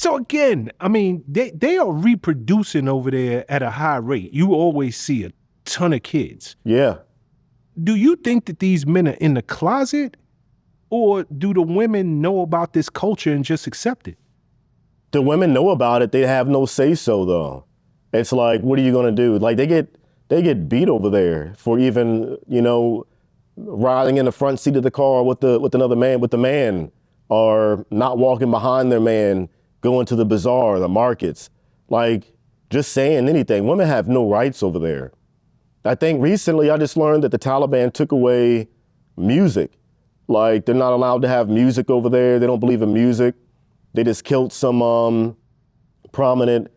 So again, I mean, they are reproducing over there at a high rate. You always see a ton of kids. Yeah. Do you think that these men are in the closet, or do the women know about this culture and just accept it? The women know about it. They have no say so though. It's like, what are you gonna do? Like they get beat over there for even, riding in the front seat of the car with another man, with the man, or not walking behind their man, going to the bazaar, the markets, like just saying anything. Women have no rights over there. I think recently I just learned that the Taliban took away music. Like they're not allowed to have music over there. They don't believe in music. They just killed some prominent,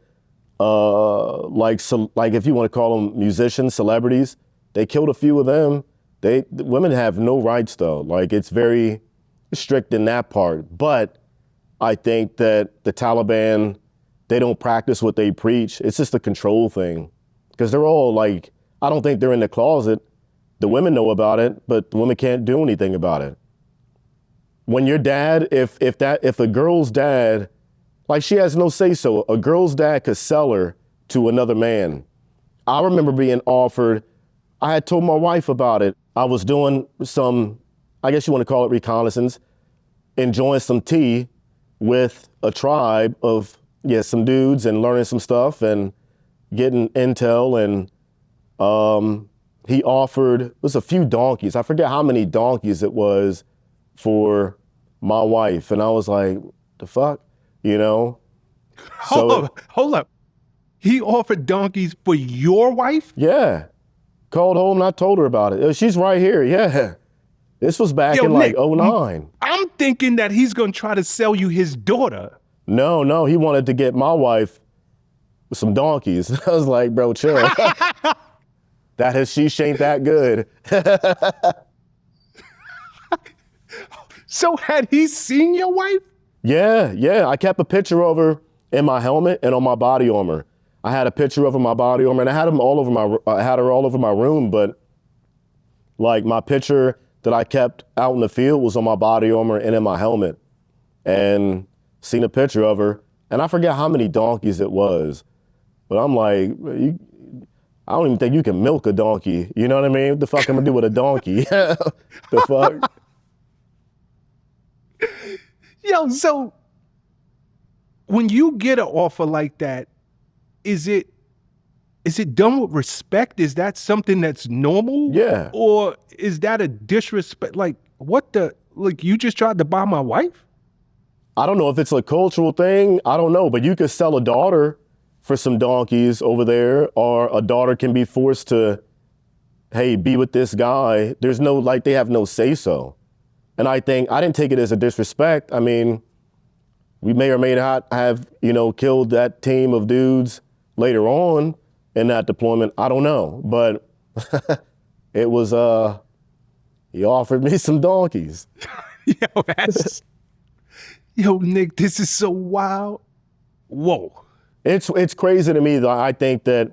like if you want to call them musicians, celebrities. They killed a few of them. The women have no rights though. Like it's very strict in that part. But I think that the Taliban, they don't practice what they preach. It's just a control thing. Because they're all like, I don't think they're in the closet. The women know about it, but the women can't do anything about it. When your dad, if a girl's dad, like she has no say so, a girl's dad could sell her to another man. I remember being offered, I had told my wife about it. I was doing some, I guess you want to call it reconnaissance, enjoying some tea with a tribe of, some dudes and learning some stuff and getting intel. And he offered, it was a few donkeys. I forget how many donkeys it was for my wife. And I was like, the fuck, Hold up. He offered donkeys for your wife? Yeah. Called home and I told her about it. She's right here. Yeah. This was back in like Nick, '09. I'm thinking that he's going to try to sell you his daughter. No. He wanted to get my wife some donkeys. I was like, bro, chill. She ain't that good. So had he seen your wife? Yeah. I kept a picture of her in my helmet and on my body armor. I had a picture of her in my body armor, and I had her all over my room. But like my picture that I kept out in the field was on my body armor and in my helmet. And seen a picture of her, and I forget how many donkeys it was. But I'm like, I don't even think you can milk a donkey. You know what I mean? What the fuck am I gonna do with a donkey? The fuck? Yo, so when you get an offer like that, is it done with respect? Is that something that's normal? Yeah. Or is that a disrespect? Like, you just tried to buy my wife? I don't know if it's a cultural thing. I don't know, but you could sell a daughter for some donkeys over there, or a daughter can be forced to, hey, be with this guy. There's no, they have no say so. And I didn't take it as a disrespect. I mean, we may or may not have, killed that team of dudes later on in that deployment. I don't know, but it was, he offered me some donkeys. Yo, Nick, this is so wild. Whoa. It's crazy to me that I think that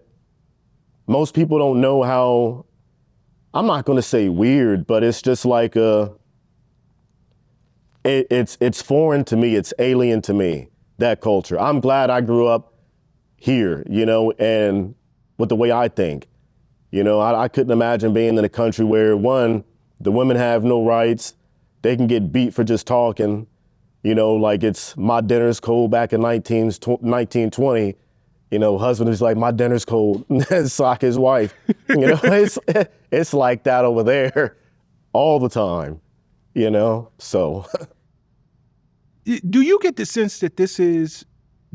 most people don't know how, I'm not going to say weird, but it's just like it's foreign to me. It's alien to me, that culture. I'm glad I grew up here, and with the way I think. I couldn't imagine being in a country where, one, the women have no rights. They can get beat for just talking. Like it's my dinner's cold back in 1920. Husband is like, my dinner's cold. Sock his wife. It's like that over there all the time, so. Do you get the sense that this is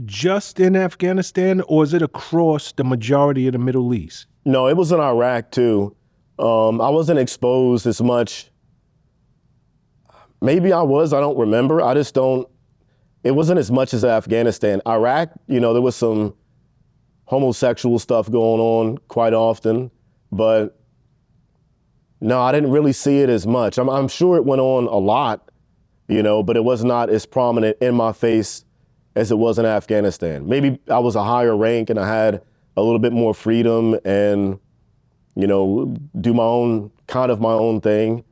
just in Afghanistan, or is it across the majority of the Middle East? No, it was in Iraq too. I wasn't exposed as much. Maybe I was, I don't remember. It wasn't as much as Afghanistan. Iraq, there was some homosexual stuff going on quite often, but no, I didn't really see it as much. I'm sure it went on a lot, but it was not as prominent in my face as it was in Afghanistan. Maybe I was a higher rank and I had a little bit more freedom and, do my own thing.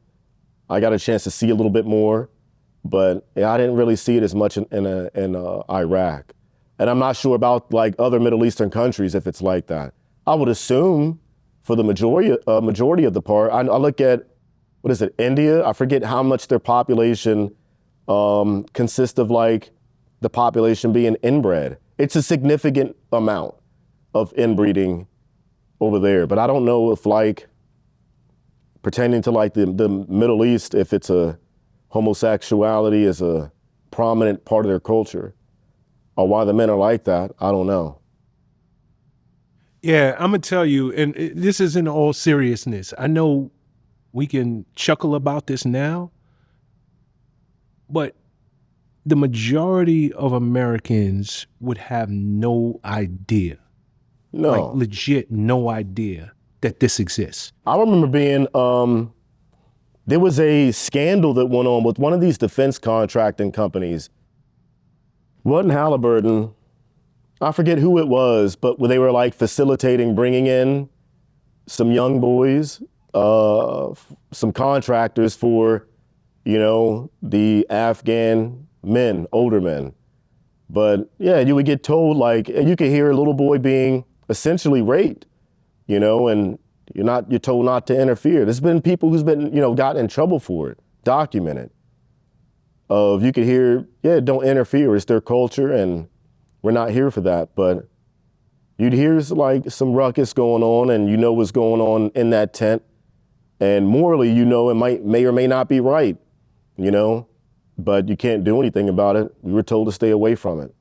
I got a chance to see a little bit more, but yeah, I didn't really see it as much in Iraq. And I'm not sure about like other Middle Eastern countries if it's like that. I would assume for the majority of the part, I look at, what is it, India? I forget how much their population consists of like the population being inbred. It's a significant amount of inbreeding over there. But I don't know if like pertaining to like the Middle East, if it's a homosexuality is a prominent part of their culture or why the men are like that. I don't know. Yeah, I'm gonna tell you, and this is in all seriousness. I know we can chuckle about this now, but the majority of Americans would have no idea, like No. legit no idea that this exists. I remember being, there was a scandal that went on with one of these defense contracting companies. Wasn't Halliburton, I forget who it was, but they were like facilitating bringing in some young boys, some contractors for, you know, the Afghan men, older men. But yeah, you would get told like, you could hear a little boy being essentially raped, you know, and you're told not to interfere. There's been people who's been, you know, gotten in trouble for it, documented. You could hear, yeah, don't interfere, it's their culture and we're not here for that. But you'd hear like some ruckus going on and you know what's going on in that tent. And morally, you know, it may or may not be right, you know, but you can't do anything about it. We were told to stay away from it.